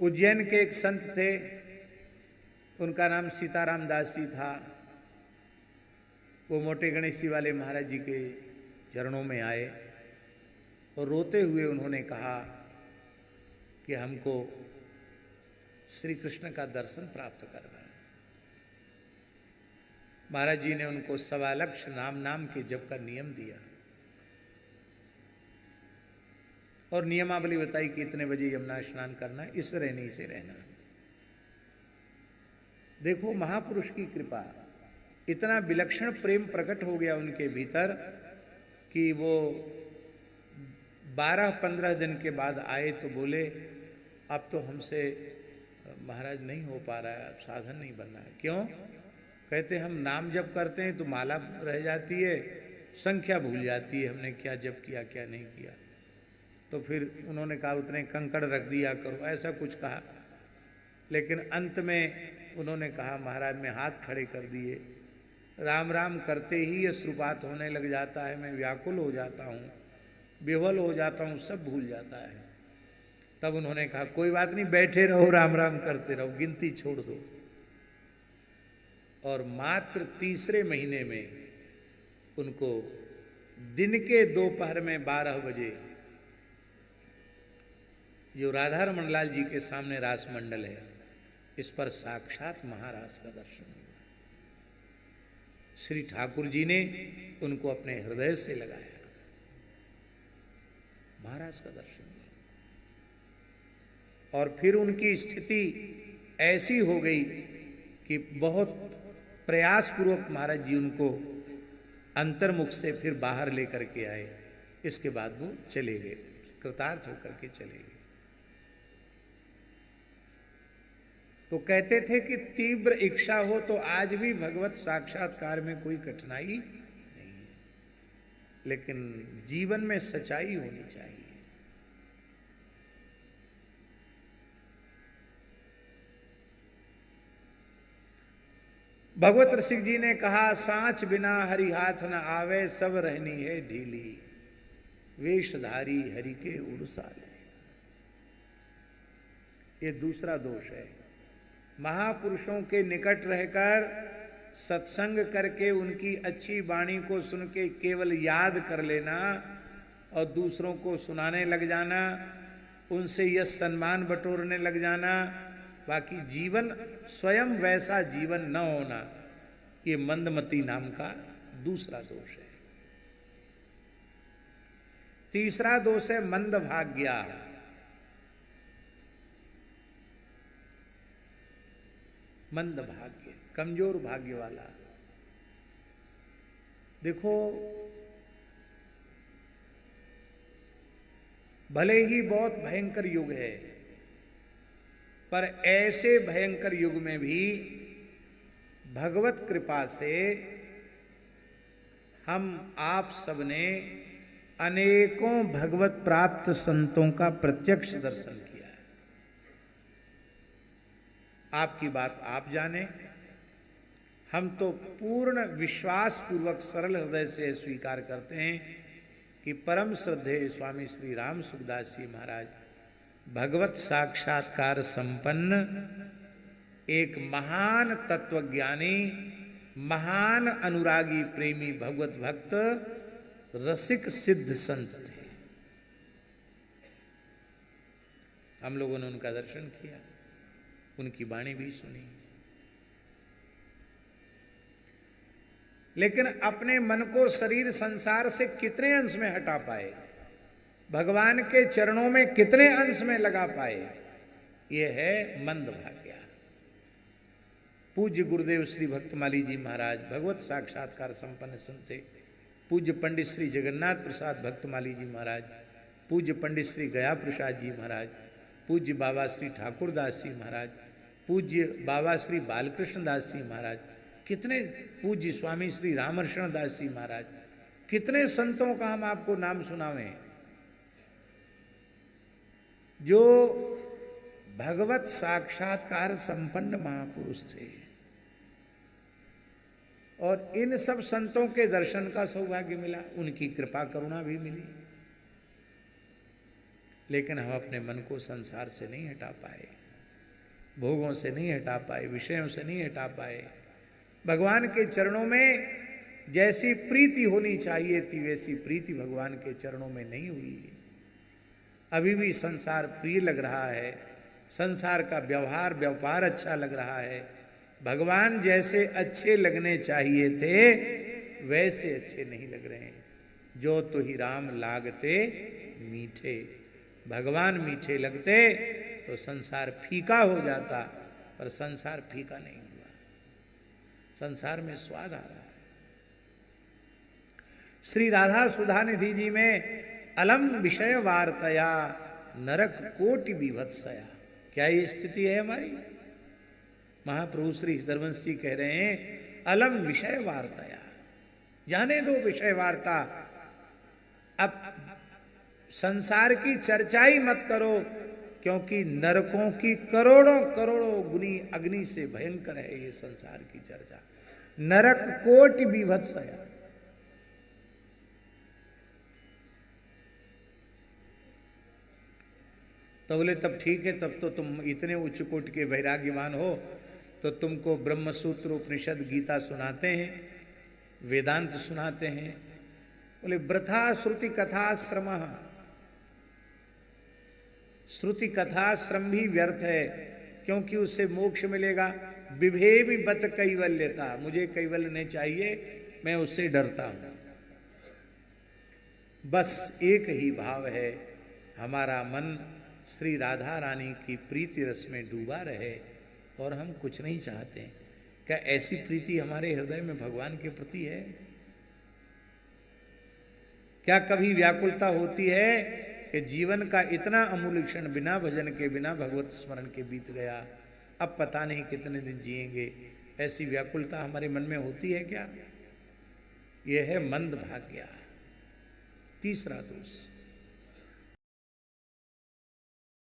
उज्जैन के एक संत थे, उनका नाम सीताराम दास जी था। वो मोटे गणेश जी वाले महाराज जी के चरणों में आए और रोते हुए उन्होंने कहा कि हमको श्री कृष्ण का दर्शन प्राप्त करना है। महाराज जी ने उनको 1.25 लक्ष नाम के जप का नियम दिया और नियमावली बताई कि इतने बजे यमुना स्नान करना है, इस रहनी से रहना। देखो महापुरुष की कृपा, इतना विलक्षण प्रेम प्रकट हो गया उनके भीतर कि वो 12-15 दिन के बाद आए तो बोले अब तो हमसे महाराज नहीं हो पा रहा है, अब साधन नहीं बनना है। क्यों? कहते हम नाम जप करते हैं तो माला रह जाती है, संख्या भूल जाती है, हमने क्या जप किया क्या नहीं किया। तो फिर उन्होंने कहा उतने कंकड़ रख दिया करो, ऐसा कुछ कहा। लेकिन अंत में उन्होंने कहा महाराज मैं हाथ खड़े कर दिए, राम राम करते ही अश्रुपात होने लग जाता है, मैं व्याकुल हो जाता हूँ, विह्वल हो जाता हूँ, सब भूल जाता है। तब उन्होंने कहा कोई बात नहीं, बैठे रहो, राम राम करते रहो, गिनती छोड़ दो। और मात्र तीसरे महीने में उनको दिन के दोपहर में 12 बजे जो राधा रमन लाल जी के सामने रास मंडल है, इस पर साक्षात महाराज का दर्शन हुआ। श्री ठाकुर जी ने उनको अपने हृदय से लगाया, महाराज का दर्शन हुआ। और फिर उनकी स्थिति ऐसी हो गई कि बहुत प्रयासपूर्वक महाराज जी उनको अंतर्मुख से फिर बाहर लेकर के आए। इसके बाद वो चले गए, कृतार्थ होकर के चले गए। तो कहते थे कि तीव्र इच्छा हो तो आज भी भगवत साक्षात्कार में कोई कठिनाई नहीं है, लेकिन जीवन में सच्चाई होनी चाहिए। भगवत ऋषि जी ने कहा सांच बिना हरि हाथ न आवे, सब रहनी है ढीली, वेशधारी हरि के उड़साले। ये दूसरा दोष है। महापुरुषों के निकट रहकर सत्संग करके उनकी अच्छी वाणी को सुन के केवल याद कर लेना और दूसरों को सुनाने लग जाना, उनसे यश सम्मान बटोरने लग जाना, बाकी जीवन स्वयं वैसा जीवन न होना, ये मंदमती नाम का दूसरा दोष है। तीसरा दोष है मंदभाग्या। मंद भाग्य, कमजोर भाग्य वाला। देखो भले ही बहुत भयंकर युग है, पर ऐसे भयंकर युग में भी भगवत कृपा से हम आप सबने अनेकों भगवत प्राप्त संतों का प्रत्यक्ष दर्शन किया। आपकी बात आप जाने, हम तो पूर्ण विश्वास पूर्वक सरल हृदय से स्वीकार करते हैं कि परम श्रद्धेय स्वामी श्री राम सुखदास जी महाराज भगवत साक्षात्कार संपन्न एक महान तत्वज्ञानी, महान अनुरागी, प्रेमी, भगवत भक्त, रसिक सिद्ध संत थे। हम लोगों ने उनका दर्शन किया, उनकी वाणी भी सुनी, लेकिन अपने मन को शरीर संसार से कितने अंश में हटा पाए, भगवान के चरणों में कितने अंश में लगा पाए, ये है मंद भाग्य। पूज्य गुरुदेव श्री भक्तमाली जी महाराज भगवत साक्षात्कार संपन्न संत थे। पूज्य पंडित श्री जगन्नाथ प्रसाद भक्तमाली जी महाराज, पूज्य पंडित श्री गया प्रसाद जी महाराज, पूज्य बाबा श्री ठाकुर दास जी महाराज, पूज्य बाबा श्री बालकृष्ण दास जी महाराज, कितने पूज्य स्वामी श्री रामर्षण दास जी महाराज, कितने संतों का हम आपको नाम सुनावें जो भगवत साक्षात्कार संपन्न महापुरुष थे। और इन सब संतों के दर्शन का सौभाग्य मिला, उनकी कृपा करुणा भी मिली, लेकिन हम अपने मन को संसार से नहीं हटा पाए। भोगों से नहीं हटा पाए, विषयों से नहीं हटा पाए। भगवान के चरणों में जैसी प्रीति होनी चाहिए थी वैसी प्रीति भगवान के चरणों में नहीं हुई। अभी भी संसार प्रिय लग रहा है, संसार का व्यवहार व्यापार अच्छा लग रहा है। भगवान जैसे अच्छे लगने चाहिए थे वैसे अच्छे नहीं लग रहे हैं। जो तो ही राम लागते मीठे, भगवान मीठे लगते तो संसार फीका हो जाता, पर संसार फीका नहीं हुआ, संसार में स्वाद आ रहा है। श्री राधा सुधानिधि जी में अलम विषय वार्तया नरक कोटि विभत्सया, क्या ये स्थिति है हमारी? महाप्रभु श्री धर्मवंश जी कह रहे हैं अलम विषय वार्तया, जाने दो विषय वार्ता, अब संसार की चर्चा ही मत करो, क्योंकि नरकों की करोड़ों करोड़ों गुनी अग्नि से भयंकर है ये संसार की चर्चा। नरक कोटि विभत्सया, तो बोले तब ठीक है, तब तो तुम इतने उच्च कोटि के वैराग्यवान हो तो तुमको ब्रह्म सूत्र उपनिषद गीता सुनाते हैं, वेदांत सुनाते हैं। बोले वृथा श्रुति कथाश्रम, श्रुति कथाश्रम भी व्यर्थ है, क्योंकि उससे मोक्ष मिलेगा। विभेमि बत कैवल्यता, मुझे कैवल्य नहीं चाहिए, मैं उससे डरता हूं। बस एक ही भाव है, हमारा मन श्री राधा रानी की प्रीति रस में डूबा रहे और हम कुछ नहीं चाहते। क्या ऐसी प्रीति हमारे हृदय में भगवान के प्रति है? क्या कभी व्याकुलता होती है कि जीवन का इतना अमूल्य क्षण बिना भजन के, बिना भगवत स्मरण के बीत गया, अब पता नहीं कितने दिन जिएंगे? ऐसी व्याकुलता हमारे मन में होती है क्या? यह है मंद भाग्य। तीसरा दोष,